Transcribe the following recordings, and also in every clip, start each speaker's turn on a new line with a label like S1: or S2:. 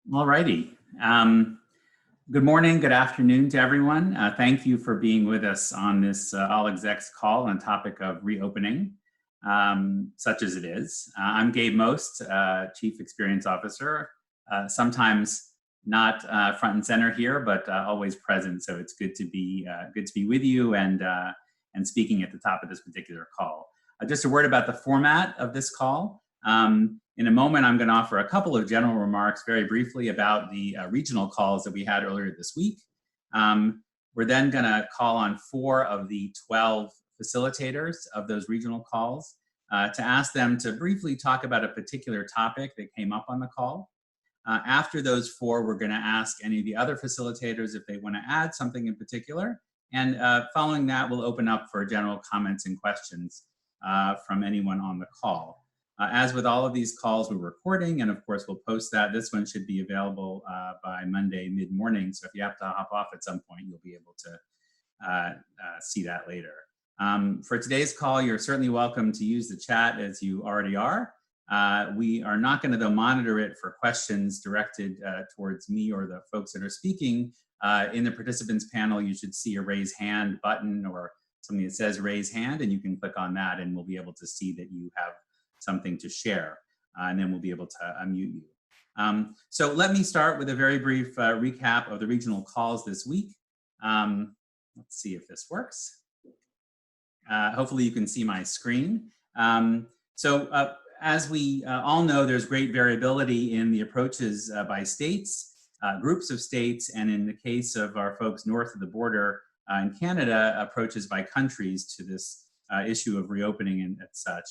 S1: All righty. Good morning, good afternoon to everyone. Thank you for being with us on this All Execs call on topic of reopening, such as it is. I'm Gabe Most, Chief Experience Officer, sometimes not front and center here, but always present. So it's good to be with you and speaking at the top of this particular call. Just a word about the format of this call. In a moment, I'm going to offer a couple of general remarks very briefly about the regional calls that we had earlier this week. We're then going to call on 4 of the 12 facilitators of those regional calls to ask them to briefly talk about a particular topic that came up on the call. After those 4, we're going to ask any of the other facilitators if they want to add something in particular. And following that, we'll open up for general comments and questions from anyone on the call. As with all of these calls, we're recording, and of course, we'll post that. This one should be available by Monday mid-morning, so if you have to hop off at some point, you'll be able to see that later. For today's call, you're certainly welcome to use the chat as you already are. We are not going to, though, monitor it for questions directed towards me or the folks that are speaking. In the participants panel, you should see a raise hand button or something that says raise hand, and you can click on that, and we'll be able to see that you have something to share, and then we'll be able to unmute you. So let me start with a very brief recap of the regional calls this week. Let's see if this works. Hopefully you can see my screen. As we all know, there's great variability in the approaches by states, groups of states, and in the case of our folks north of the border in Canada, approaches by countries to this issue of reopening and such.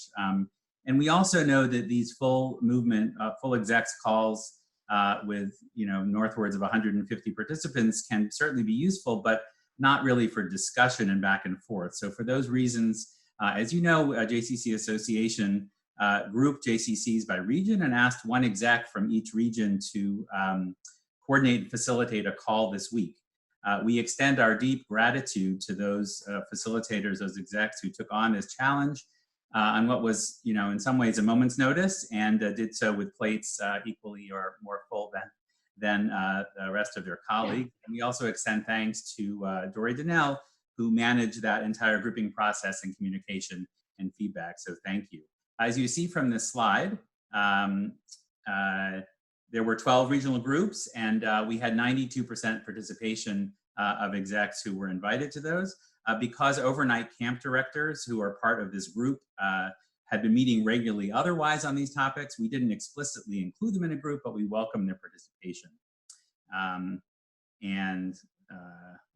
S1: And we also know that these full movement, full execs calls with northwards of 150 participants can certainly be useful, but not really for discussion and back and forth. So for those reasons, as you know, JCC Association grouped JCCs by region and asked one exec from each region to coordinate and facilitate a call this week. We extend our deep gratitude to those facilitators, those execs who took on this challenge on what was, in some ways a moment's notice, and did so with plates equally or more full than the rest of their colleagues. And we also extend thanks to Dory Donnell, who managed that entire grouping process and communication and feedback, so thank you. As you see from this slide, there were 12 regional groups, and we had 92% participation of execs who were invited to those. Because overnight camp directors who are part of this group had been meeting regularly otherwise on these topics, we didn't explicitly include them in a group, but we welcome their participation.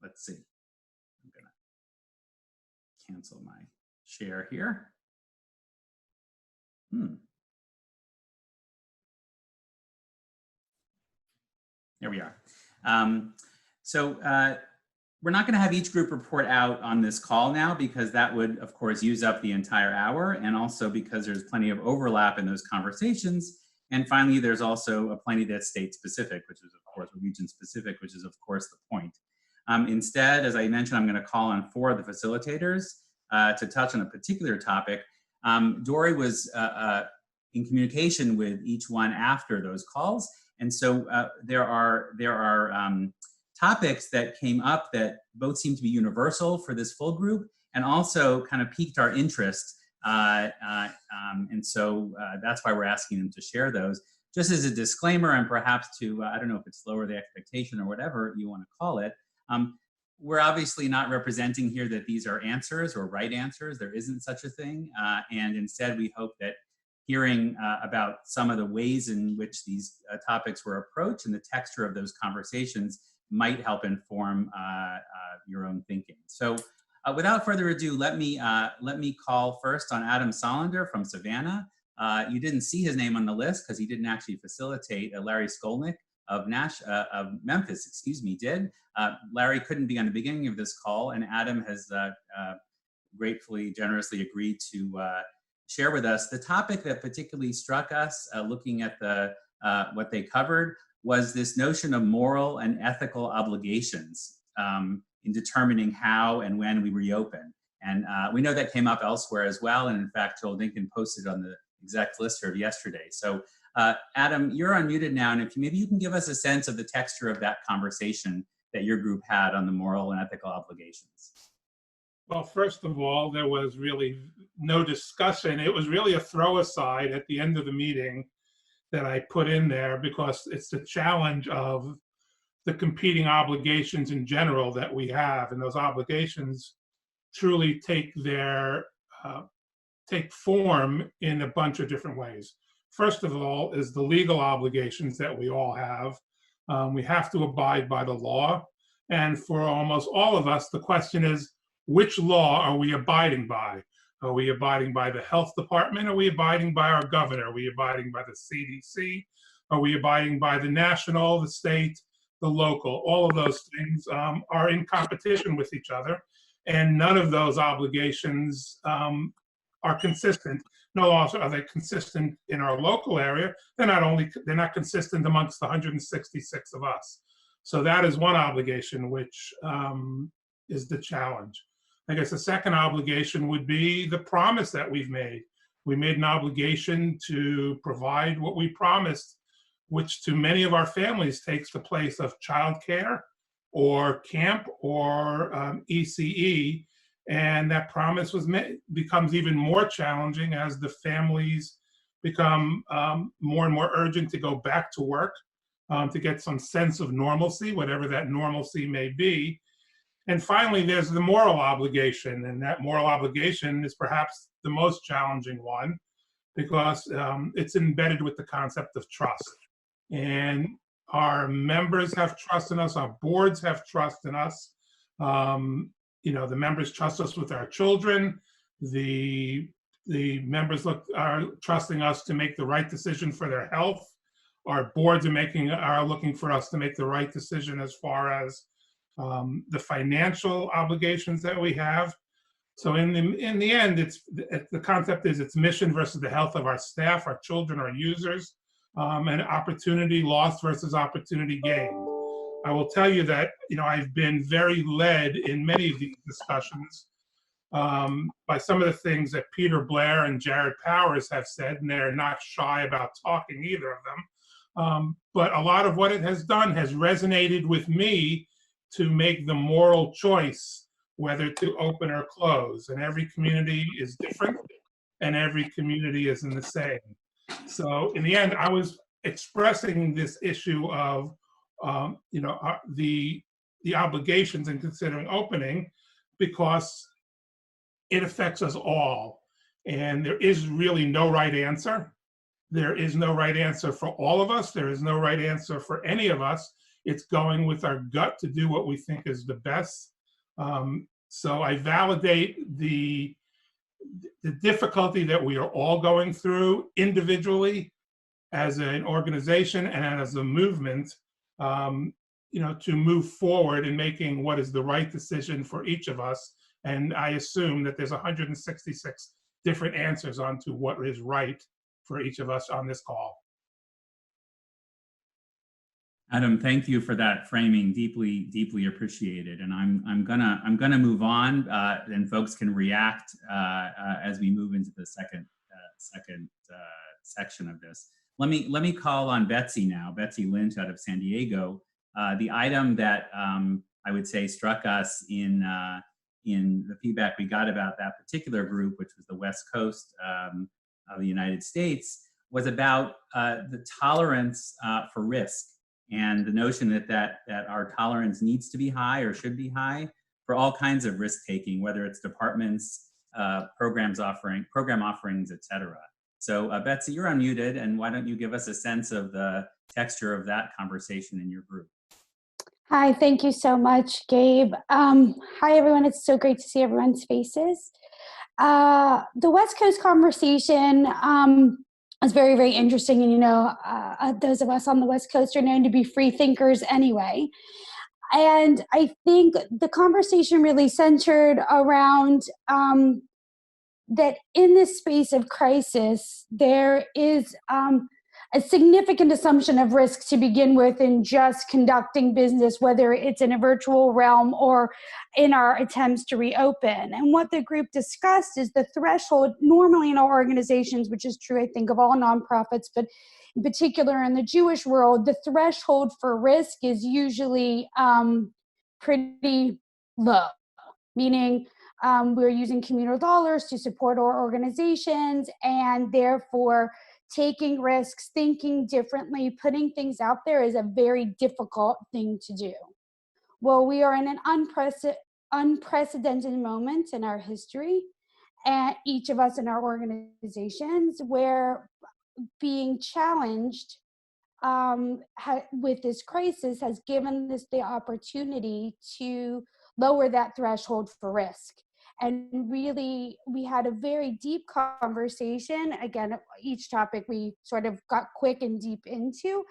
S1: Let's see, I'm gonna cancel my share here. There we are. We're not going to have each group report out on this call now, because that would, of course, use up the entire hour, and also because there's plenty of overlap in those conversations. And finally, there's also plenty that's state-specific, which is, of course, region-specific, which is, of course, the point. Instead, as I mentioned, I'm going to call on 4 of the facilitators to touch on a particular topic. Dory was in communication with each one after those calls, and so there are topics that came up that both seem to be universal for this full group and also kind of piqued our interest. And so that's why we're asking them to share those. Just as a disclaimer, and perhaps to, I don't know if it's lower the expectation or whatever you want to call it, we're obviously not representing here that these are answers or right answers. There isn't such a thing. And instead, we hope that hearing about some of the ways in which these topics were approached and the texture of those conversations might help inform your own thinking. So without further ado, let me call first on Adam Solander from Savannah. You didn't see his name on the list because he didn't actually facilitate. Larry Skolnick of Memphis, did. Larry couldn't be on the beginning of this call, and Adam has gratefully, generously agreed to share with us. The topic that particularly struck us, looking at what they covered, was this notion of moral and ethical obligations in determining how and when we reopen. And we know that came up elsewhere as well. And in fact, Joel Dinkin posted on the exec listserv yesterday. So Adam, you're unmuted now, and if maybe you can give us a sense of the texture of that conversation that your group had on the moral and ethical obligations.
S2: Well, first of all, there was really no discussion. It was really a throw aside at the end of the meeting that I put in there because it's the challenge of the competing obligations in general that we have, and those obligations truly take form in a bunch of different ways. First of all is the legal obligations that we all have. We have to abide by the law, and for almost all of us, the question is, which law are we abiding by? Are we abiding by the health department? Are we abiding by our governor? Are we abiding by the CDC? Are we abiding by the national, the state, the local? All of those things are in competition with each other, and none of those obligations are consistent. No longer are they consistent in our local area. They're not consistent amongst the 166 of us. So that is one obligation, which is the challenge. I guess the second obligation would be the promise that we've made. We made an obligation to provide what we promised, which to many of our families takes the place of childcare or camp or ECE. And that promise becomes even more challenging as the families become more and more urgent to go back to work, to get some sense of normalcy, whatever that normalcy may be. And finally, there's the moral obligation, and that moral obligation is perhaps the most challenging one because it's embedded with the concept of trust. And our members have trust in us, our boards have trust in us. The members trust us with our children. The members are trusting us to make the right decision for their health. Our boards are looking for us to make the right decision as far as the financial obligations that we have. So in the end, the concept is it's mission versus the health of our staff, our children, our users, and opportunity lost versus opportunity gained. I will tell you that I've been very led in many of these discussions by some of the things that Peter Blair and Jared Powers have said, and they're not shy about talking, either of them. But a lot of what it has done has resonated with me to make the moral choice whether to open or close. And every community is different, and every community isn't the same. So in the end, I was expressing this issue of the obligations in considering opening because it affects us all. And there is really no right answer. There is no right answer for all of us. There is no right answer for any of us. It's going with our gut to do what we think is the best. So I validate the difficulty that we are all going through individually, as an organization, and as a movement, to move forward in making what is the right decision for each of us. And I assume that there's 166 different answers onto what is right for each of us on this call.
S1: Adam, thank you for that framing. Deeply, deeply appreciated. And I'm gonna move on, and folks can react as we move into the second section of this. Let me call on Betsy now. Betsy Lynch out of San Diego. The item that I would say struck us in the feedback we got about that particular group, which was the West Coast of the United States, was about the tolerance for risk, and the notion that our tolerance needs to be high or should be high for all kinds of risk taking, whether it's departments, program offerings, et cetera. So Betsy, you're unmuted, and why don't you give us a sense of the texture of that conversation in your group?
S3: Hi, thank you so much, Gabe. Hi, everyone. It's so great to see everyone's faces. The West Coast conversation was very, very interesting. And, those of us on the West Coast are known to be free thinkers anyway. And I think the conversation really centered around that in this space of crisis, there is a significant assumption of risk to begin with in just conducting business, whether it's in a virtual realm or in our attempts to reopen. And what the group discussed is the threshold normally in our organizations, which is true, I think, of all nonprofits, but in particular in the Jewish world, the threshold for risk is usually pretty low, meaning we're using communal dollars to support our organizations, and therefore taking risks, thinking differently, putting things out there is a very difficult thing to do. Well, we are in an unprecedented moment in our history, and each of us in our organizations, where being challenged with this crisis has given us the opportunity to lower that threshold for risk. And really, we had a very deep conversation. Again, each topic we sort of got quick and deep into.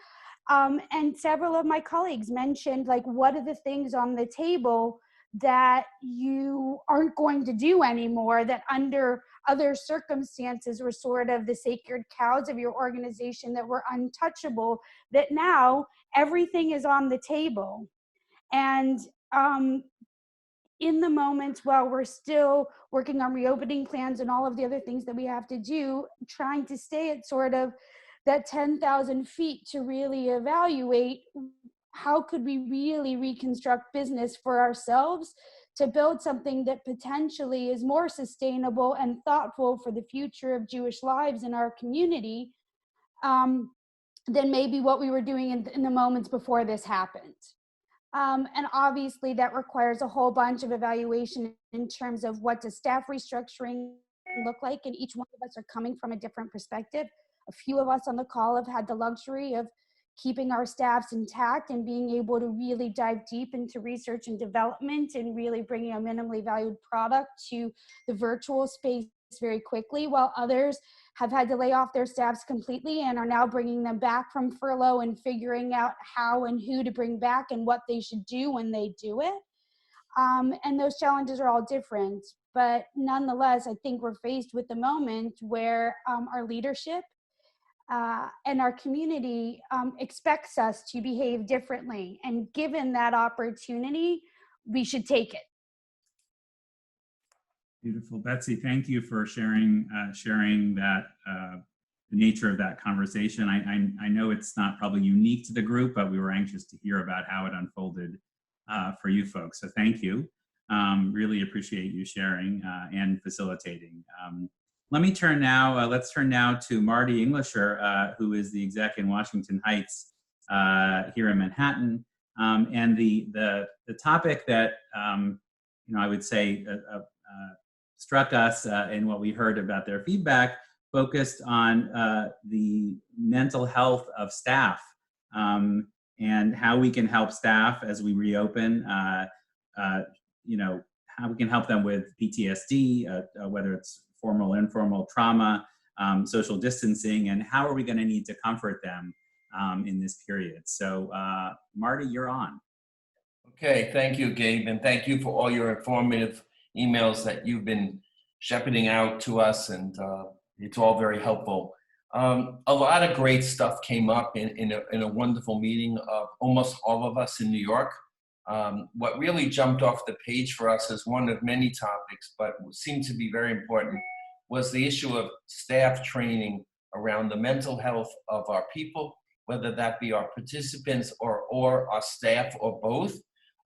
S3: And several of my colleagues mentioned, like, what are the things on the table that you aren't going to do anymore, that under other circumstances were sort of the sacred cows of your organization that were untouchable, that now everything is on the table. And in the moment, while we're still working on reopening plans and all of the other things that we have to do, trying to stay at sort of that 10,000 feet to really evaluate how could we really reconstruct business for ourselves to build something that potentially is more sustainable and thoughtful for the future of Jewish lives in our community than maybe what we were doing in the moments before this happened. And obviously that requires a whole bunch of evaluation in terms of what does staff restructuring look like, and each one of us are coming from a different perspective. A few of us on the call have had the luxury of keeping our staffs intact and being able to really dive deep into research and development and really bringing a minimally valued product to the virtual space very quickly, while others have had to lay off their staffs completely and are now bringing them back from furlough and figuring out how and who to bring back and what they should do when they do it. And those challenges are all different, but nonetheless, I think we're faced with the moment where our leadership and our community expects us to behave differently. And given that opportunity, we should take it.
S1: Beautiful. Betsy, thank you for sharing that, the nature of that conversation. I know it's not probably unique to the group, but we were anxious to hear about how it unfolded for you folks. So thank you. Really appreciate you sharing and facilitating. Let me turn now, let's turn now to Marty Englisher, who is the exec in Washington Heights here in Manhattan. And the topic that, I would say struck us in what we heard about their feedback focused on the mental health of staff and how we can help staff as we reopen, how we can help them with PTSD, whether it's formal, informal trauma, social distancing, and how are we going to need to comfort them in this period. So Marty, you're on.
S4: Okay, thank you, Gabe, and thank you for all your informative emails that you've been shepherding out to us, and it's all very helpful. A lot of great stuff came up in a wonderful meeting of almost all of us in New York. What really jumped off the page for us as one of many topics, but seemed to be very important, was the issue of staff training around the mental health of our people, whether that be our participants or our staff or both,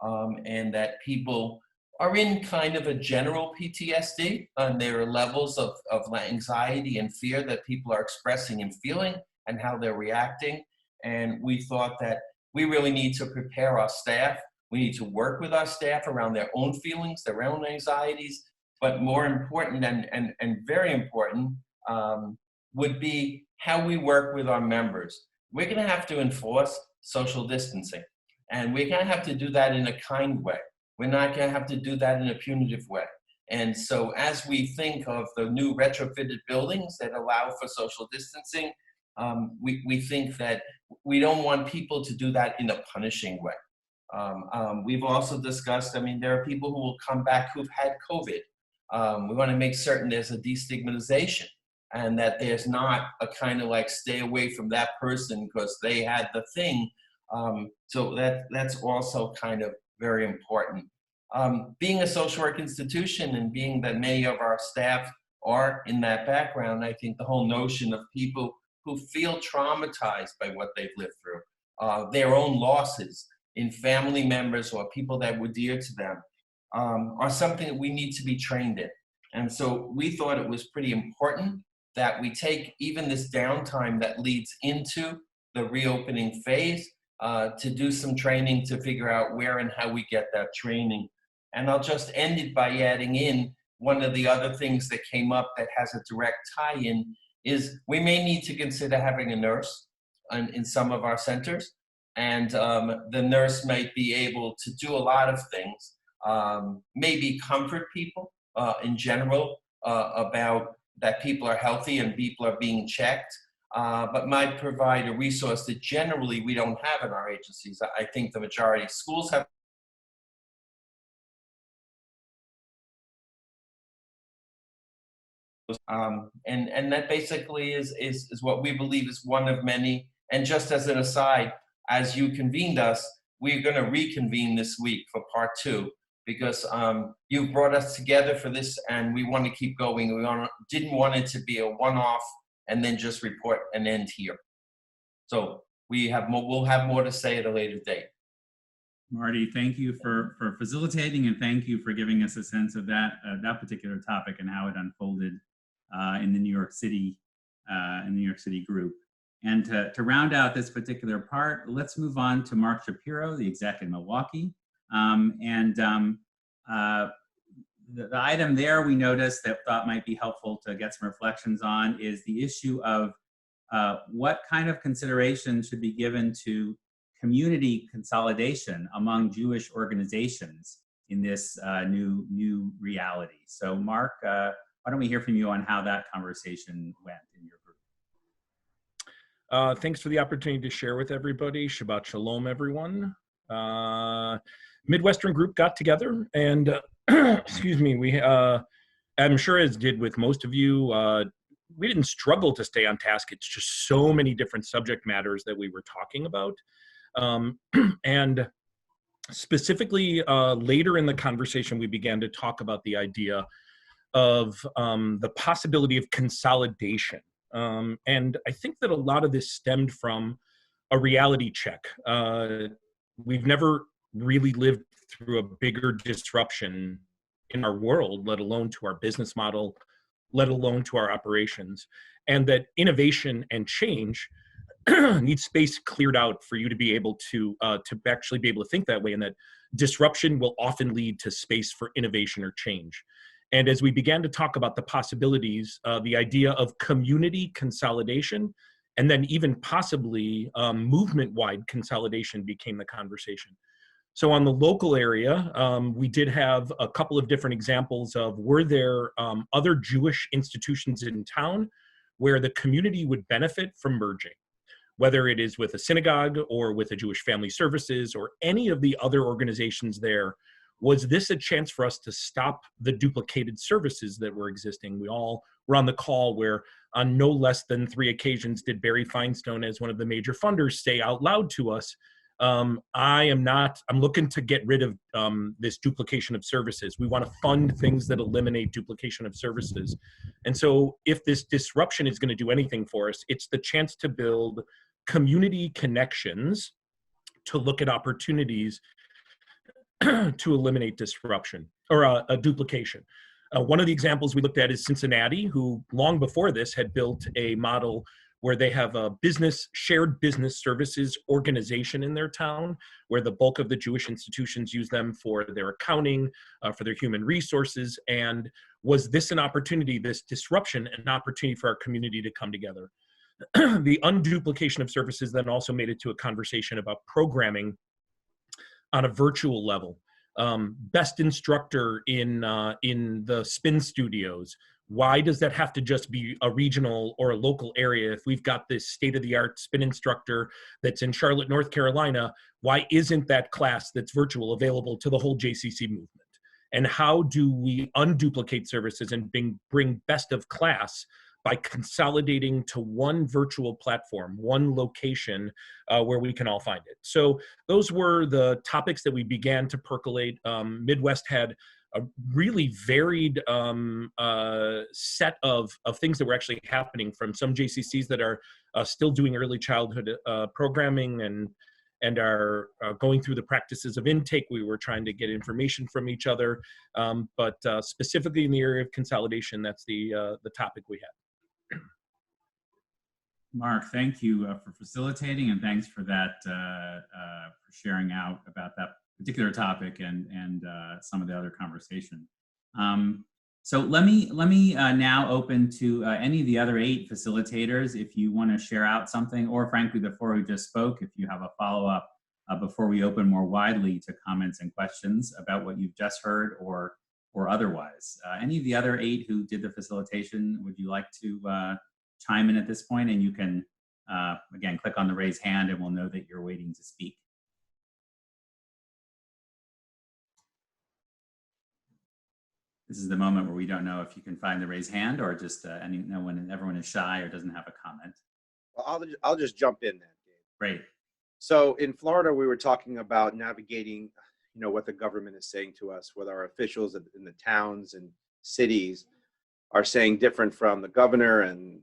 S4: and that people are in kind of a general PTSD, and there are levels of anxiety and fear that people are expressing and feeling and how they're reacting. And we thought that we really need to prepare our staff. We need to work with our staff around their own feelings, their own anxieties, but more important and very important would be how we work with our members. We're gonna have to enforce social distancing, and we're gonna have to do that in a kind way. We're not gonna have to do that in a punitive way. And so as we think of the new retrofitted buildings that allow for social distancing, we think that we don't want people to do that in a punishing way. We've also discussed, there are people who will come back who've had COVID. We want to make certain there's a destigmatization and that there's not a kind of like stay away from that person because they had the thing. So that's also kind of very important. Being a social work institution and being that many of our staff are in that background, I think the whole notion of people who feel traumatized by what they've lived through, their own losses in family members or people that were dear to them, are something that we need to be trained in. And so we thought it was pretty important that we take even this downtime that leads into the reopening phase to do some training to figure out where and how we get that training. And I'll just end it by adding in one of the other things that came up that has a direct tie-in is we may need to consider having a nurse in some of our centers. And the nurse might be able to do a lot of things, maybe comfort people in general about that people are healthy and people are being checked, but might provide a resource that generally we don't have in our agencies. I think the majority of schools have. And that basically is what we believe is one of many. And just as an aside, as you convened us, we're going to reconvene this week for part 2 because you've brought us together for this, and we want to keep going. We didn't want it to be a one-off and then just report and end here. So we'll have more to say at a later date.
S1: Marty, thank you for facilitating, and thank you for giving us a sense of that particular topic and how it unfolded in the New York City group. And to round out this particular part, let's move on to Mark Shapiro, the exec in Milwaukee. The item there we noticed that thought might be helpful to get some reflections on is the issue of what kind of consideration should be given to community consolidation among Jewish organizations in this new reality. So Mark, why don't we hear from you on how that conversation went in your group?
S5: Thanks for the opportunity to share with everybody. Shabbat Shalom, everyone. Midwestern group got together and, excuse me, I'm sure as did with most of you, we didn't struggle to stay on task. It's just so many different subject matters that we were talking about. And specifically later in the conversation, we began to talk about the idea of the possibility of consolidation. And I think that a lot of this stemmed from a reality check. We've never really lived through a bigger disruption in our world, let alone to our business model, let alone to our operations. And that innovation and change needs space cleared out for you to be able to actually be able to think that way, and that disruption will often lead to space for innovation or change. And as we began to talk about the possibilities, the idea of community consolidation, and then even possibly movement-wide consolidation became the conversation. So on the local area, we did have a couple of different examples of were there other Jewish institutions in town where the community would benefit from merging, whether it is with a synagogue or with a Jewish Family Services or any of the other organizations there. Was this a chance for us to stop the duplicated services that were existing? We all were on the call where on no less than 3 occasions did Barry Feinstone, as one of the major funders, say out loud to us, I'm looking to get rid of this duplication of services. We want to fund things that eliminate duplication of services. And so if this disruption is going to do anything for us, it's the chance to build community connections to look at opportunities to eliminate disruption or a duplication. One of the examples we looked at is Cincinnati, who long before this had built a model where they have a shared business services organization in their town, where the bulk of the Jewish institutions use them for their accounting, for their human resources. And was this an opportunity, this disruption, an opportunity for our community to come together? The unduplication of services then also made it to a conversation about programming on a virtual level. Best instructor in the spin studios. Why does that have to just be a regional or a local area? If we've got this state-of-the-art spin instructor that's in Charlotte, North Carolina, why isn't that class that's virtual available to the whole JCC movement? And how do we unduplicate services and bring best of class by consolidating to one virtual platform, one location where we can all find it? So those were the topics that we began to percolate. Midwest had really varied set of things that were actually happening, from some JCCs that are still doing early childhood programming and are going through the practices of intake. We were trying to get information from each other, but specifically in the area of consolidation, that's the topic we had.
S1: Mark, thank you for facilitating, and thanks for that, for sharing out about that particular topic and some of the other conversation. So let me now open to any of the other 8 facilitators if you want to share out something, or frankly, the 4 who just spoke, if you have a follow-up before we open more widely to comments and questions about what you've just heard or otherwise. Any of the other 8 who did the facilitation, would you like to chime in at this point? And you can, again, click on the raise hand and we'll know that you're waiting to speak. This is the moment where we don't know if you can find the raise hand or just everyone is shy or doesn't have a comment.
S6: Well, I'll just jump in then, Dave.
S1: Great.
S6: So in Florida, we were talking about navigating, what the government is saying to us, what our officials in the towns and cities are saying different from the governor. And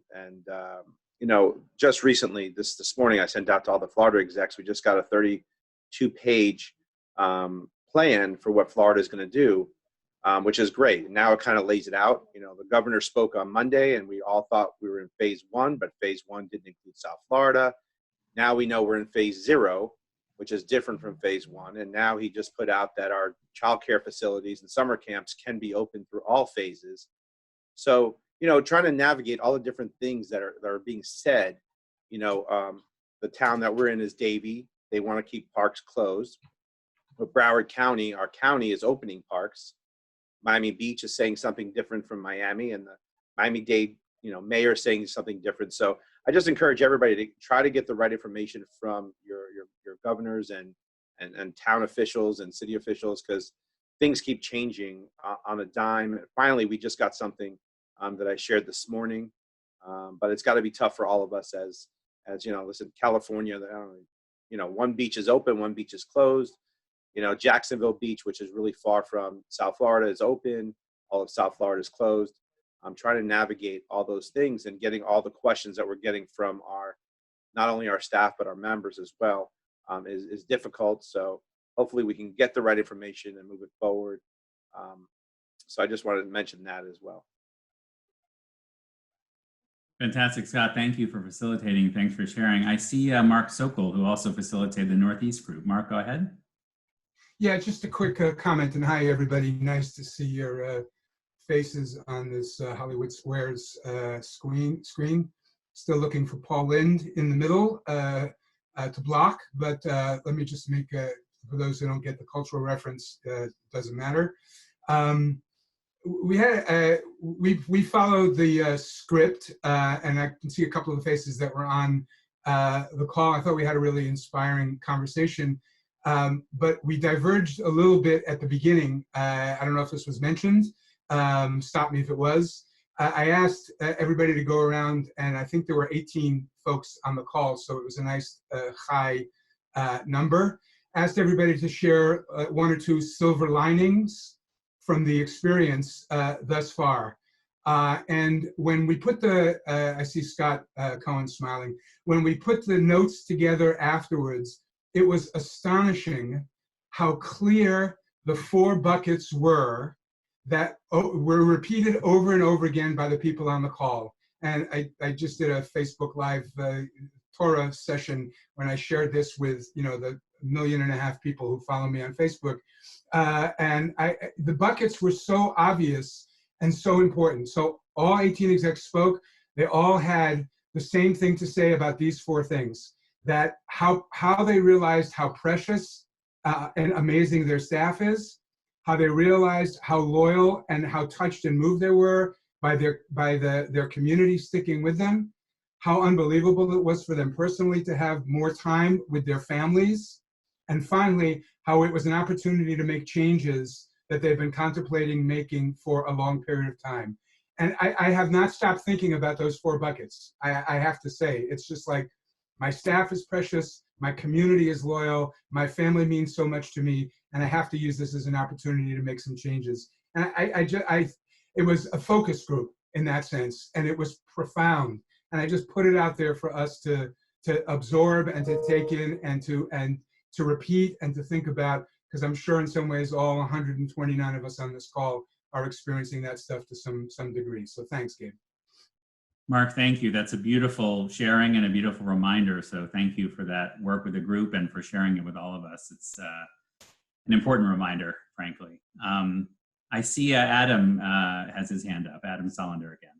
S6: just recently, this morning, I sent out to all the Florida execs, we just got a 32-page plan for what Florida is going to do. Which is great. Now it kind of lays it out. The governor spoke on Monday and we all thought we were in phase 1, but phase 1 didn't include South Florida. Now we know we're in phase 0, which is different from phase 1. And now he just put out that our childcare facilities and summer camps can be open through all phases. So, trying to navigate all the different things that are being said. The town that we're in is Davie. They want to keep parks closed. But Broward County, our county, is opening parks. Miami Beach is saying something different from Miami, and the Miami-Dade, mayor is saying something different. So I just encourage everybody to try to get the right information from your governors and town officials and city officials, because things keep changing on a dime. Finally, we just got something that I shared this morning, but it's got to be tough for all of us as listen, California, one beach is open, one beach is closed. Jacksonville Beach, which is really far from South Florida, is open. All of South Florida is closed. I'm trying to navigate all those things and getting all the questions that we're getting from not only our staff, but our members as well, is difficult. So hopefully we can get the right information and move it forward. So I just wanted to mention that as well.
S1: Fantastic, Scott. Thank you for facilitating. Thanks for sharing. I see Mark Sokol, who also facilitated the Northeast group. Mark, go ahead.
S7: Yeah, just a quick comment, and hi everybody. Nice to see your faces on this Hollywood Squares screen. Still looking for Paul Lind in the middle to block, but let me just make, for those who don't get the cultural reference, doesn't matter. We followed the script, and I can see a couple of the faces that were on the call. I thought we had a really inspiring conversation. But we diverged a little bit at the beginning. I don't know if this was mentioned. Stop me if it was. I asked everybody to go around, and I think there were 18 folks on the call, so it was a nice high number. Asked everybody to share 1 or 2 silver linings from the experience thus far. And when we put I see Scott Cohen smiling. When we put the notes together afterwards, it was astonishing how clear the 4 buckets were that were repeated over and over again by the people on the call. And I just did a Facebook Live Torah session when I shared this with the 1.5 million people who follow me on Facebook. And the buckets were so obvious and so important. So all 18 execs spoke. They all had the same thing to say about these 4 things. That how they realized how precious and amazing their staff is, how they realized how loyal and how touched and moved they were by their community sticking with them, how unbelievable it was for them personally to have more time with their families, and finally, how it was an opportunity to make changes that they've been contemplating making for a long period of time. And I have not stopped thinking about those 4 buckets. I have to say, it's just like, my staff is precious, my community is loyal, my family means so much to me, and I have to use this as an opportunity to make some changes. And it was a focus group in that sense, and it was profound. And I just put it out there for us to absorb and to take in and to repeat and to think about, because I'm sure in some ways all 129 of us on this call are experiencing that stuff to some degree. So thanks, Gabe.
S1: Mark, thank you. That's a beautiful sharing and a beautiful reminder. So thank you for that work with the group and for sharing it with all of us. It's an important reminder, frankly. I see Adam has his hand up. Adam Sullender again.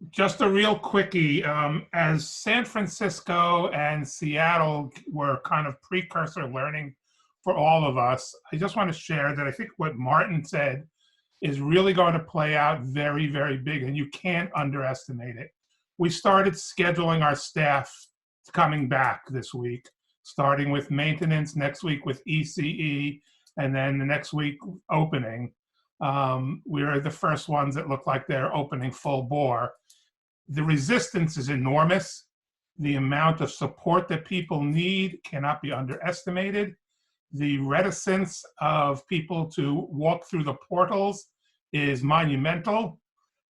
S2: Just a real quickie. As San Francisco and Seattle were kind of precursor learning for all of us, I just want to share that I think what Martin said is really going to play out very, very big, and you can't underestimate it. We started scheduling our staff coming back this week, starting with maintenance, next week with ECE, and then the next week opening. We are the first ones that look like they're opening full bore. The resistance is enormous. The amount of support that people need cannot be underestimated. The reticence of people to walk through the portals is monumental,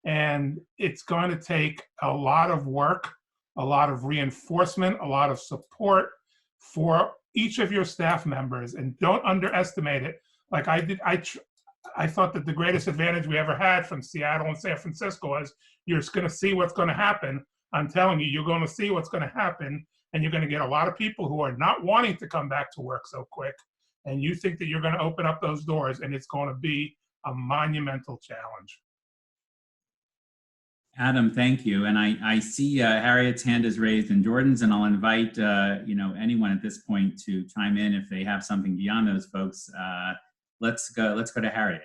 S2: and it's going to take a lot of work, a lot of reinforcement, a lot of support for each of your staff members, and don't underestimate it. Like I did, I thought that the greatest advantage we ever had from Seattle and San Francisco was you're just going to see what's going to happen. I'm telling you, you're going to see what's going to happen, and you're going to get a lot of people who are not wanting to come back to work so quick, and you think that you're going to open up those doors, and it's going to be a monumental challenge.
S1: Adam, thank you. And I see Harriet's hand is raised and Jordan's, and I'll invite anyone at this point to chime in if they have something beyond those folks. Let's go to Harriet.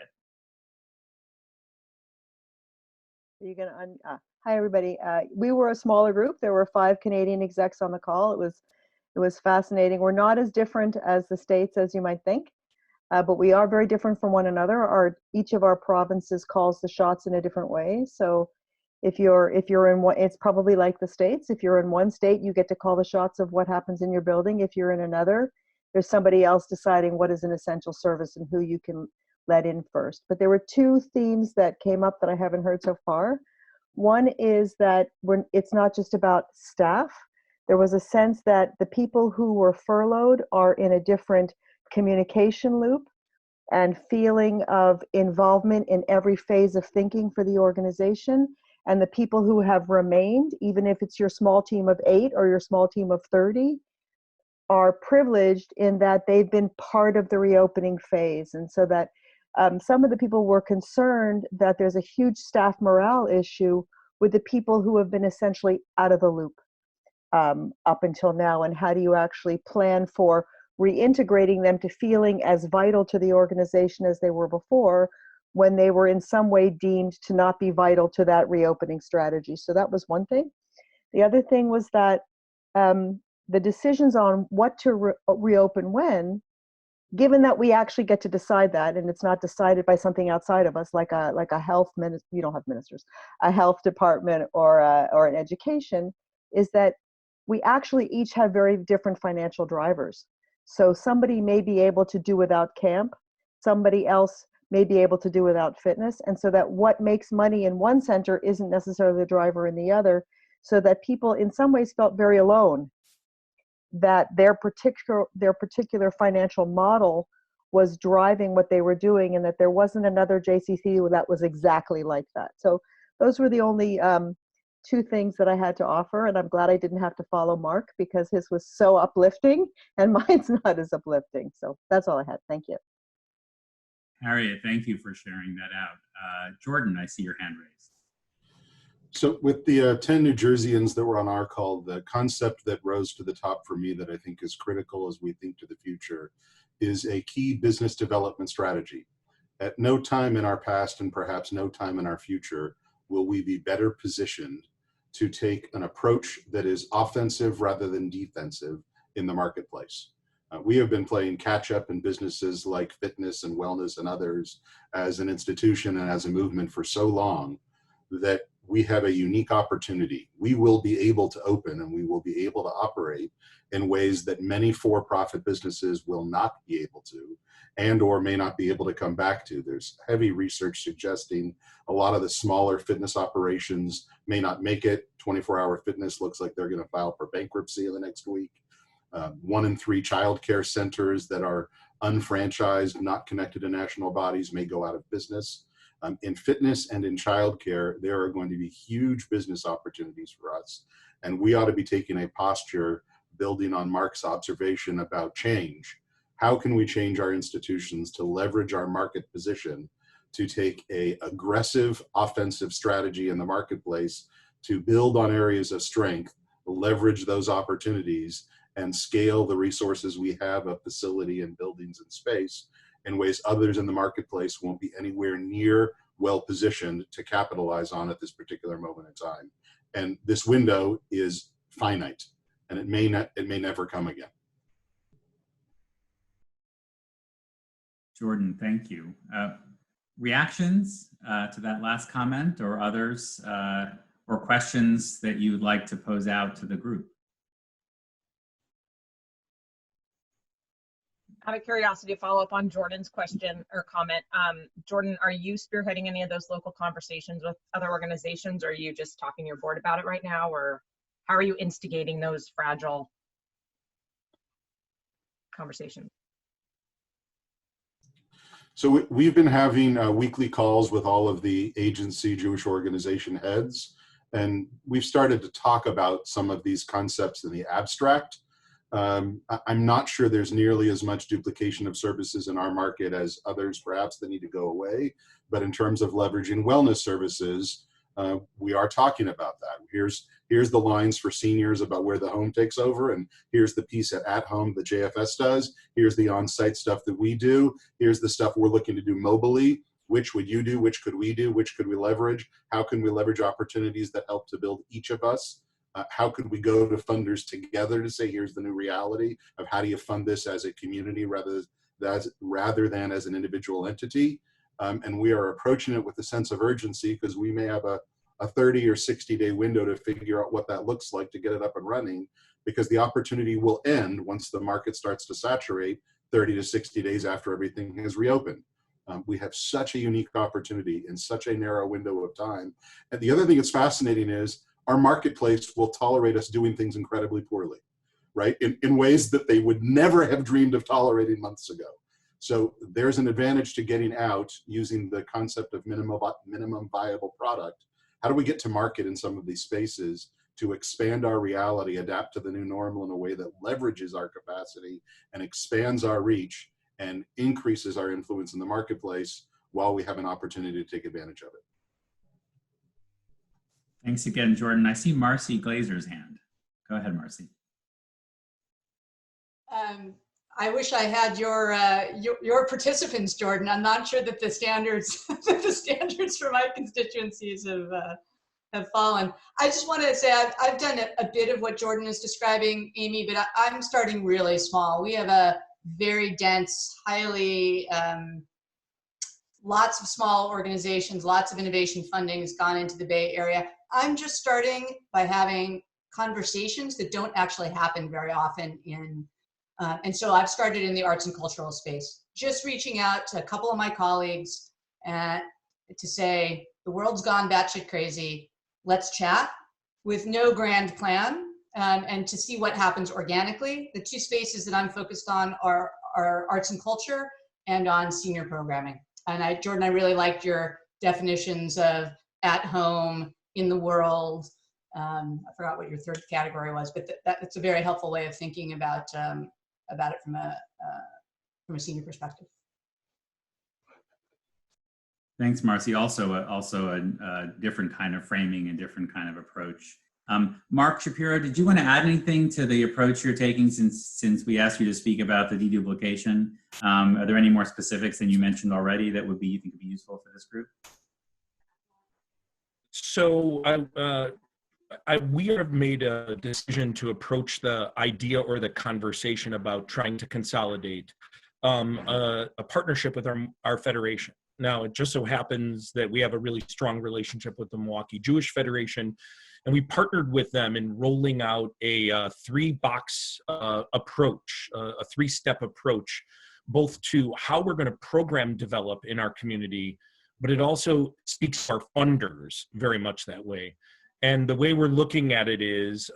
S8: Are you gonna hi everybody. We were a smaller group. There were 5 Canadian execs on the call. It was fascinating. We're not as different as the States as you might think. But we are very different from one another. Each of our provinces calls the shots in a different way. So if you're in one, it's probably like the States. If you're in one state, you get to call the shots of what happens in your building. If you're in another, there's somebody else deciding what is an essential service and who you can let in first. But there were 2 themes that came up that I haven't heard so far. One is that it's not just about staff. There was a sense that the people who were furloughed are in a different communication loop and feeling of involvement in every phase of thinking for the organization. And the people who have remained, even if it's your small team of 8 or your small team of 30, are privileged in that they've been part of the reopening phase. And so that some of the people were concerned that there's a huge staff morale issue with the people who have been essentially out of the loop up until now. And how do you actually plan for reintegrating them to feeling as vital to the organization as they were before, when they were in some way deemed to not be vital to that reopening strategy? So that was one thing. The other thing was that the decisions on what to reopen when, given that we actually get to decide that, and it's not decided by something outside of us, like a health minister, you don't have ministers, a health department or an education, is that we actually each have very different financial drivers. So somebody may be able to do without camp, somebody else may be able to do without fitness, and so that what makes money in one center isn't necessarily the driver in the other, so that people in some ways felt very alone, that their particular financial model was driving what they were doing, and that there wasn't another JCC that was exactly like that. So those were the only 2 things that I had to offer, and I'm glad I didn't have to follow Mark, because his was so uplifting and mine's not as uplifting. So that's all I had. Thank you.
S1: Harriet, thank you for sharing that out. Jordan, I see your hand raised.
S9: So with the 10 New Jerseyans that were on our call, the concept that rose to the top for me that I think is critical as we think to the future is a key business development strategy. At no time in our past, and perhaps no time in our future, will we be better positioned to take an approach that is offensive rather than defensive in the marketplace. We have been playing catch up in businesses like fitness and wellness and others as an institution and as a movement for so long that we have a unique opportunity. We will be able to open and we will be able to operate in ways that many for-profit businesses will not be able to, and or may not be able to come back to. There's heavy research suggesting a lot of the smaller fitness operations may not make it. 24-hour fitness looks like they're going to file for bankruptcy in the next week. 1 in 3 childcare centers that are unfranchised, not connected to national bodies, may go out of business. In fitness and in childcare, there are going to be huge business opportunities for us. And we ought to be taking a posture building on Mark's observation about change. How can we change our institutions to leverage our market position to take a aggressive offensive strategy in the marketplace to build on areas of strength, leverage those opportunities, and scale the resources we have of facility and buildings and space in ways others in the marketplace won't be anywhere near well positioned to capitalize on at this particular moment in time. And this window is finite, and it may never come again.
S1: Jordan, thank you. Reactions to that last comment, or others, or questions that you would like to pose out to the group?
S10: Out of curiosity, to follow up on Jordan's question or comment, Jordan, are you spearheading any of those local conversations with other organizations, or are you just talking to your board about it right now, or how are you instigating those fragile conversations?
S9: So we've been having weekly calls with all of the agency Jewish organization heads, and we've started to talk about some of these concepts in the abstract. I'm not sure there's nearly as much duplication of services in our market as others perhaps that need to go away. But in terms of leveraging wellness services, we are talking about that. Here's the lines for seniors about where the home takes over, and here's the piece at home that JFS does. Here's the on-site stuff that we do. Here's the stuff we're looking to do mobily. Which would you do? Which could we do? Which could we leverage? How can we leverage opportunities that help to build each of us? How could we go to funders together to say, here's the new reality of how do you fund this as a community rather than as an individual entity? And we are approaching it with a sense of urgency because we may have a 30 or 60-day window to figure out what that looks like to get it up and running, because the opportunity will end once the market starts to saturate 30 to 60 days after everything has reopened. We have such a unique opportunity in such a narrow window of time. And the other thing that's fascinating is our marketplace will tolerate us doing things incredibly poorly, right? In ways that they would never have dreamed of tolerating months ago. So there's an advantage to getting out using the concept of minimum viable product. How do we get to market in some of these spaces to expand our reality, adapt to the new normal in a way that leverages our capacity and expands our reach and increases our influence in the marketplace while we have an opportunity to take advantage of it?
S1: Thanks again, Jordan. I see Marcy Glazer's hand. Go ahead, Marcy.
S11: I wish I had your participants, Jordan. I'm not sure that the standards for my constituencies have fallen. I just want to say I've done a bit of what Jordan is describing, Amy, but I'm starting really small. We have a very dense, highly lots of small organizations, lots of innovation funding has gone into the Bay Area. I'm just starting by having conversations that don't actually happen very often and so I've started in the arts and cultural space, just reaching out to a couple of my colleagues to say, the world's gone batshit crazy, let's chat with no grand plan and to see what happens organically. The two spaces that I'm focused on are arts and culture and on senior programming. And Jordan, I really liked your definitions of at home, in the world. I forgot what your third category was, but that's a very helpful way of thinking about it from a senior perspective.
S1: Thanks, Marcy. Also a different kind of framing and different kind of approach. Mark Shapiro, did you want to add anything to the approach you're taking since we asked you to speak about the deduplication? Are there any more specifics than you mentioned already that you think would be useful for this group?
S5: So we have made a decision to approach the idea or the conversation about trying to consolidate a partnership with our federation. Now, it just so happens that we have a really strong relationship with the Milwaukee Jewish Federation, and we partnered with them in rolling out a three-box approach, a three-step approach, both to how we're going to program develop in our community, but it also speaks to our funders very much that way. And the way we're looking at it is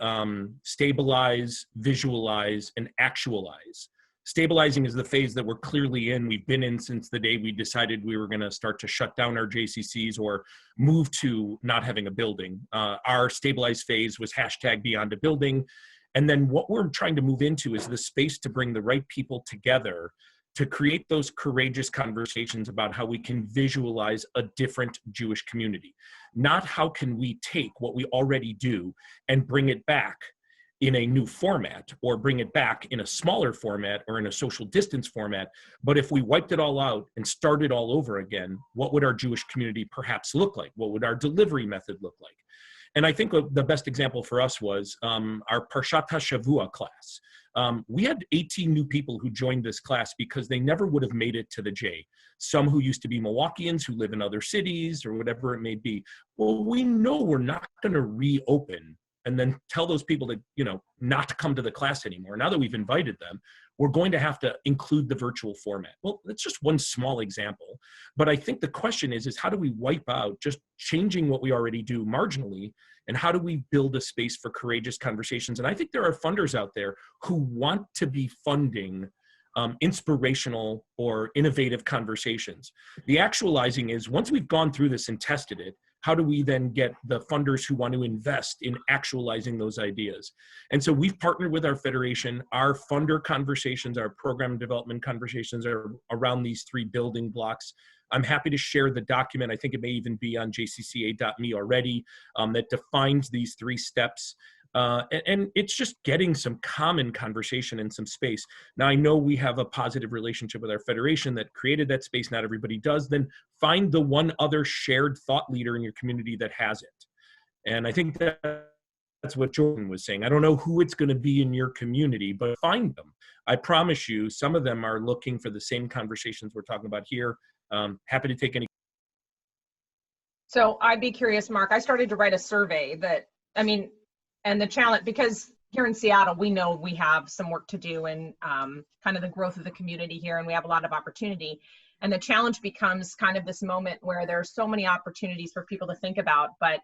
S5: stabilize, visualize, and actualize. Stabilizing is the phase that we're clearly in. We've been in since the day we decided we were going to start to shut down our JCCs or move to not having a building. Our stabilized phase was #beyond a building. And then what we're trying to move into is the space to bring the right people together to create those courageous conversations about how we can visualize a different Jewish community. Not how can we take what we already do and bring it back in a new format, or bring it back in a smaller format or in a social distance format. But if we wiped it all out and started all over again, what would our Jewish community perhaps look like? What would our delivery method look like? And I think the best example for us was our Parshat HaShavua class. We had 18 new people who joined this class because they never would have made it to the J. Some who used to be Milwaukeeans who live in other cities or whatever it may be. Well, we know we're not going to reopen and then tell those people to, not to come to the class anymore. Now that we've invited them, we're going to have to include the virtual format. Well, that's just one small example. But I think the question is how do we wipe out just changing what we already do marginally, and how do we build a space for courageous conversations? And I think there are funders out there who want to be funding inspirational or innovative conversations. The actualizing is, once we've gone through this and tested it, how do we then get the funders who want to invest in actualizing those ideas? And so we've partnered with our federation. Our funder conversations, our program development conversations are around these three building blocks. I'm happy to share the document. I think it may even be on jcca.me already, that defines these three steps. And it's just getting some common conversation and some space. Now, I know we have a positive relationship with our federation that created that space. Not everybody does. Then find the one other shared thought leader in your community that has it. And I think that's what Jordan was saying. I don't know who it's going to be in your community, but find them. I promise you, some of them are looking for the same conversations we're talking about here. Happy to take any.
S10: So I'd be curious, Mark, I started to write a survey and the challenge, because here in Seattle, we know we have some work to do in kind of the growth of the community here, and we have a lot of opportunity. And the challenge becomes kind of this moment where there are so many opportunities for people to think about, but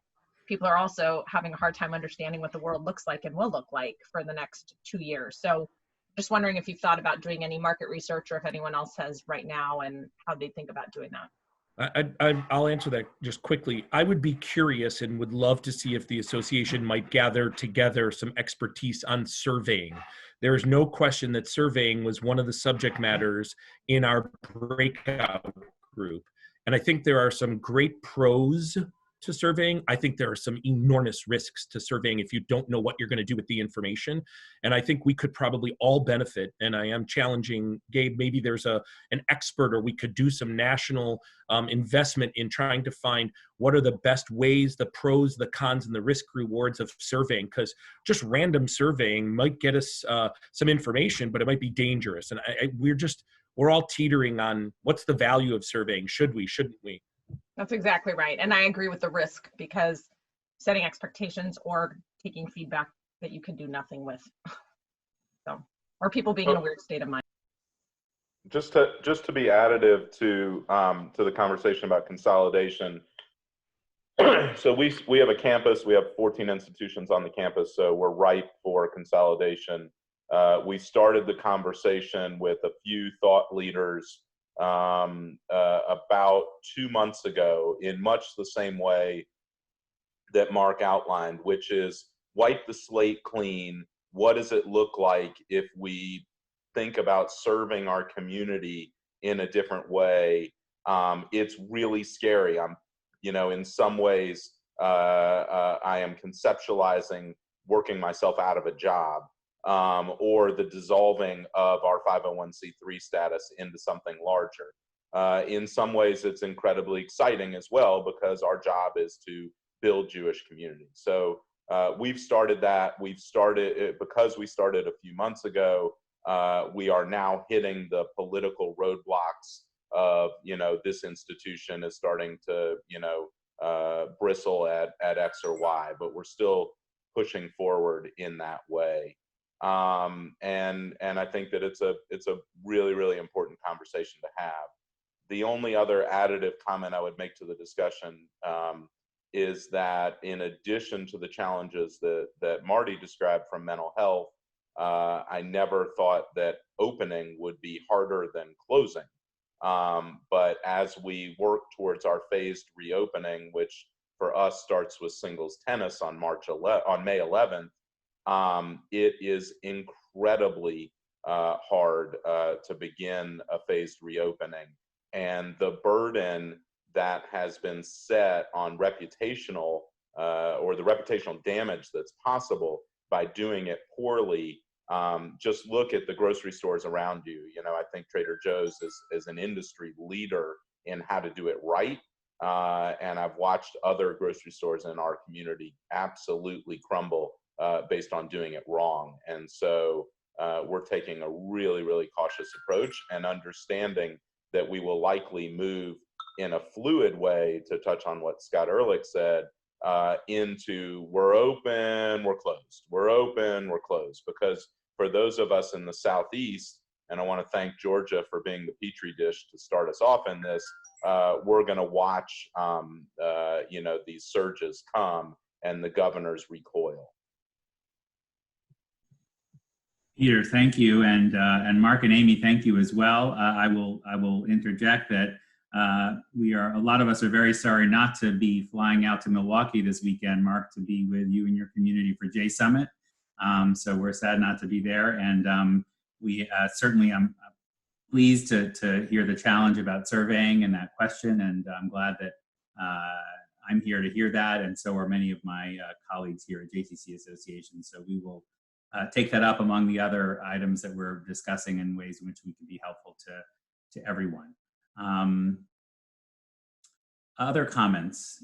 S10: people are also having a hard time understanding what the world looks like and will look like for the next 2 years. So just wondering if you've thought about doing any market research, or if anyone else has right now, and how they think about doing that.
S5: I'll answer that just quickly. I would be curious and would love to see if the association might gather together some expertise on surveying. There is no question that surveying was one of the subject matters in our breakout group. And I think there are some great pros to surveying. I think there are some enormous risks to surveying if you don't know what you're going to do with the information. And I think we could probably all benefit. And I am challenging Gabe, maybe there's an expert, or we could do some national investment in trying to find what are the best ways, the pros, the cons, and the risk rewards of surveying, because just random surveying might get us some information, but it might be dangerous. And we're all teetering on what's the value of surveying. Should we, shouldn't we?
S10: That's exactly right. And I agree with the risk, because setting expectations or taking feedback that you can do nothing with. So, or people being in a weird state of mind.
S12: Just to be additive to the conversation about consolidation. So we have a campus, we have 14 institutions on the campus, so we're ripe for consolidation. We started the conversation with a few thought leaders about 2 months ago, in much the same way that Mark outlined, which is wipe the slate clean. What does it look like if we think about serving our community in a different way? It's really scary. In some ways, I am conceptualizing working myself out of a job. Or the dissolving of our 501c3 status into something larger. In some ways, it's incredibly exciting as well, because our job is to build Jewish communities. So we've started that. Because we started a few months ago, we are now hitting the political roadblocks of, this institution is starting to, bristle at X or Y, but we're still pushing forward in that way. And I think that it's a really, really important conversation to have. The only other additive comment I would make to the discussion is that in addition to the challenges that Marty described from mental health, I never thought that opening would be harder than closing. But as we work towards our phased reopening, which for us starts with singles tennis on May 11th, it is incredibly hard to begin a phased reopening. And the burden that has been set on reputational or the reputational damage that's possible by doing it poorly. Just look at the grocery stores around you. I think Trader Joe's is an industry leader in how to do it right. And I've watched other grocery stores in our community absolutely crumble based on doing it wrong. And so we're taking a really, really cautious approach and understanding that we will likely move in a fluid way, to touch on what Scott Ehrlich said, into we're open, we're closed, we're open, we're closed. Because for those of us in the Southeast, and I want to thank Georgia for being the petri dish to start us off in this, we're going to watch these surges come and the governors recoil.
S1: Peter, thank you, and Mark and Amy, thank you as well. I will interject that a lot of us are very sorry not to be flying out to Milwaukee this weekend, Mark, to be with you and your community for J Summit. So we're sad not to be there, and we certainly I'm pleased to hear the challenge about surveying and that question, and I'm glad that I'm here to hear that, and so are many of my colleagues here at JCC Association. So we will take that up among the other items that we're discussing in ways in which we can be helpful to everyone. Other comments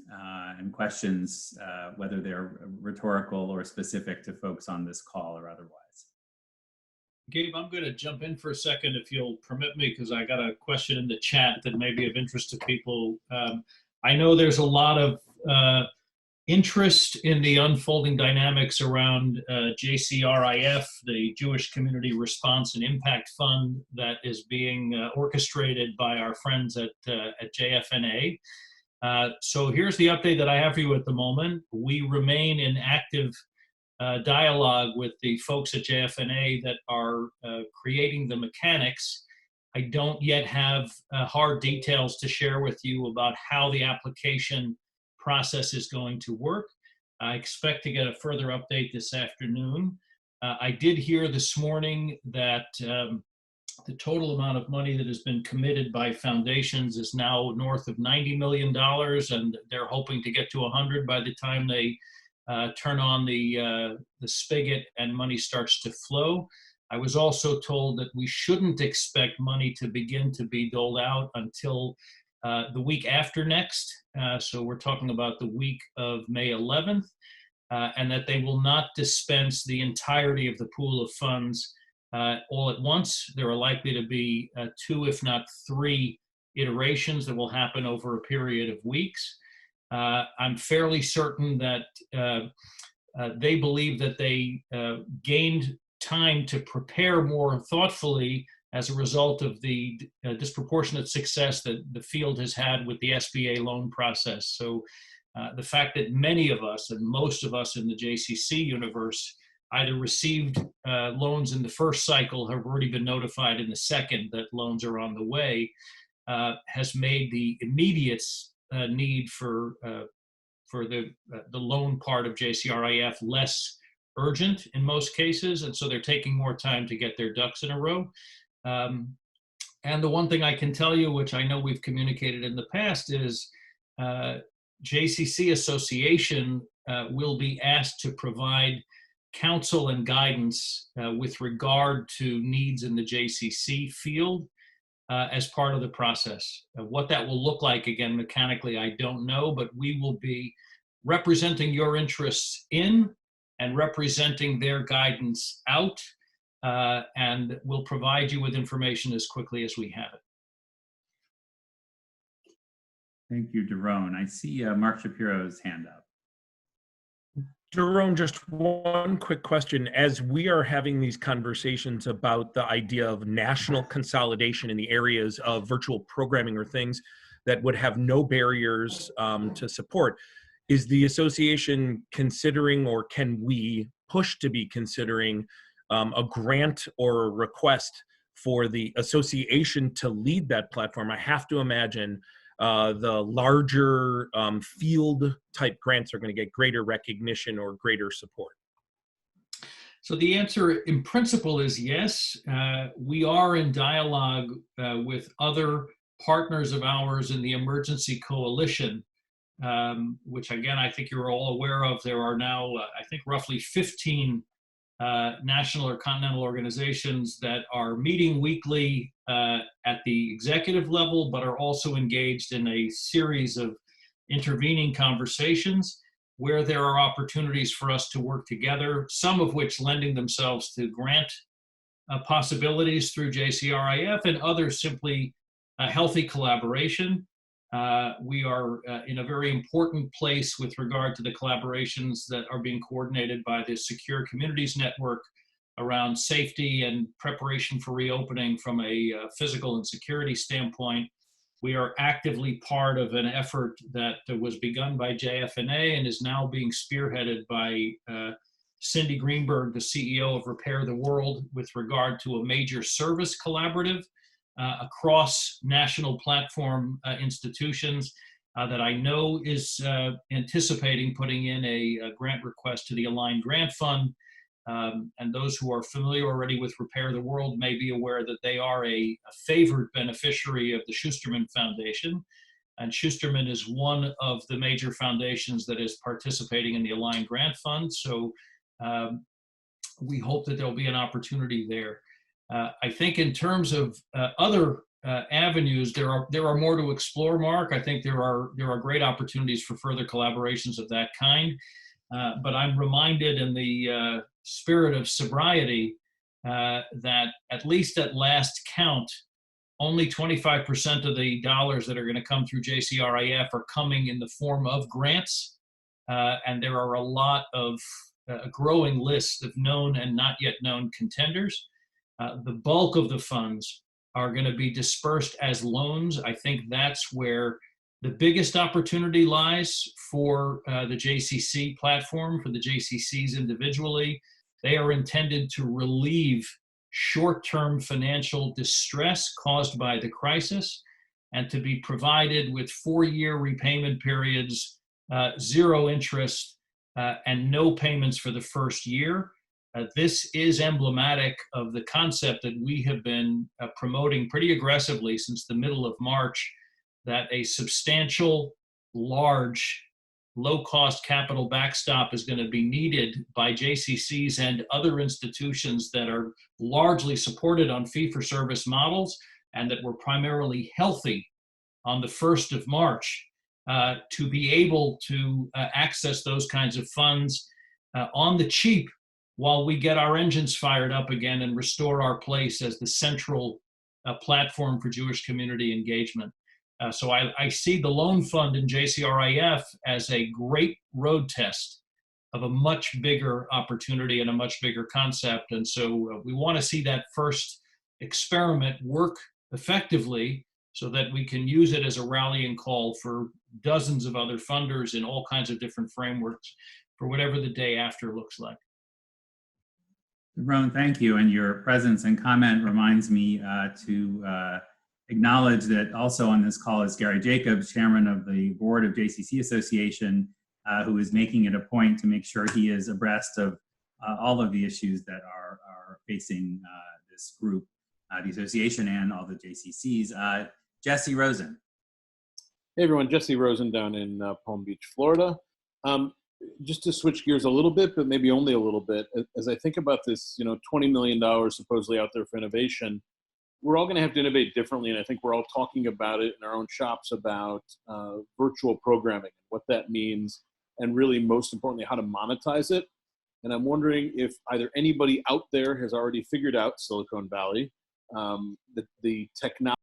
S1: and questions, whether they're rhetorical or specific to folks on this call or otherwise?
S13: Gabe, I'm going to jump in for a second, if you'll permit me, because I got a question in the chat that may be of interest to people. I know there's a lot of interest in the unfolding dynamics around JCRIF, the Jewish Community Response and Impact Fund, that is being orchestrated by our friends at JFNA. So here's the update that I have for you at the moment. We remain in active dialogue with the folks at JFNA that are creating the mechanics. I don't yet have hard details to share with you about how the application process is going to work. I expect to get a further update this afternoon. I did hear this morning that the total amount of money that has been committed by foundations is now north of $90 million, and they're hoping to get to 100 by the time they turn on the spigot and money starts to flow. I was also told that we shouldn't expect money to begin to be doled out until the week after next. So we're talking about the week of May 11th, and that they will not dispense the entirety of the pool of funds all at once. There are likely to be 2, if not 3, iterations that will happen over a period of weeks. I'm fairly certain that they believe that they gained time to prepare more thoughtfully as a result of the disproportionate success that the field has had with the SBA loan process. So the fact that many of us, and most of us in the JCC universe, either received loans in the first cycle, have already been notified in the second that loans are on the way, has made the immediate need for the loan part of JCRIF less urgent in most cases, and so they're taking more time to get their ducks in a row. And the one thing I can tell you, which I know we've communicated in the past, is JCC Association will be asked to provide counsel and guidance with regard to needs in the JCC field as part of the process. What that will look like, again, mechanically, I don't know, but we will be representing your interests in and representing their guidance out, and we'll provide you with information as quickly as we have it.
S1: Thank you, Daron. I see Mark Shapiro's hand up.
S5: Daron, just one quick question. As we are having these conversations about the idea of national consolidation in the areas of virtual programming or things that would have no barriers to support, is the association considering, or can we push to be considering, a grant or a request for the association to lead that platform? I have to imagine the larger field type grants are going to get greater recognition or greater support.
S13: So the answer in principle is yes. We are in dialogue with other partners of ours in the Emergency Coalition, which again, I think you're all aware of. There are now, I think, roughly 15 national or continental organizations that are meeting weekly at the executive level, but are also engaged in a series of intervening conversations where there are opportunities for us to work together, some of which lending themselves to grant possibilities through JCRIF, and others simply healthy collaboration. We are in a very important place with regard to the collaborations that are being coordinated by the Secure Communities Network around safety and preparation for reopening from a physical and security standpoint. We are actively part of an effort that was begun by JFNA and is now being spearheaded by Cindy Greenberg, the CEO of Repair the World, with regard to a major service collaborative across national platform institutions that I know is anticipating putting in a grant request to the Aligned Grant Fund. And those who are familiar already with Repair the World may be aware that they are a favored beneficiary of the Schusterman Foundation. And Schusterman is one of the major foundations that is participating in the Aligned Grant Fund. So we hope that there'll be an opportunity there. I think in terms of other avenues, there are more to explore, Mark. I think there are great opportunities for further collaborations of that kind. But I'm reminded in the spirit of sobriety that at least at last count, only 25% of the dollars that are going to come through JCRIF are coming in the form of grants. And there are a lot of a growing list of known and not yet known contenders. The bulk of the funds are going to be dispersed as loans. I think that's where the biggest opportunity lies for the JCC platform, for the JCCs individually. They are intended to relieve short-term financial distress caused by the crisis and to be provided with 4-year repayment periods, 0 interest, and no payments for the first year. This is emblematic of the concept that we have been promoting pretty aggressively since the middle of March, that a substantial, large, low-cost capital backstop is going to be needed by JCCs and other institutions that are largely supported on fee-for-service models and that were primarily healthy on the 1st of March to be able to access those kinds of funds on the cheap while we get our engines fired up again and restore our place as the central platform for Jewish community engagement. So I see the loan fund in JCRIF as a great road test of a much bigger opportunity and a much bigger concept. And so we want to see that first experiment work effectively so that we can use it as a rallying call for dozens of other funders in all kinds of different frameworks for whatever the day after looks like.
S1: Daron, thank you. And your presence and comment reminds me to acknowledge that also on this call is Gary Jacobs, chairman of the board of JCC Association, who is making it a point to make sure he is abreast of all of the issues that are facing this group, the association and all the JCCs. Jesse Rosen.
S14: Hey everyone, Jesse Rosen down in Palm Beach, Florida. Just to switch gears a little bit, but maybe only a little bit, as I think about this, $20 million supposedly out there for innovation, we're all going to have to innovate differently. And I think we're all talking about it in our own shops about virtual programming, what that means, and really most importantly, how to monetize it. And I'm wondering if either anybody out there has already figured out Silicon Valley, the technology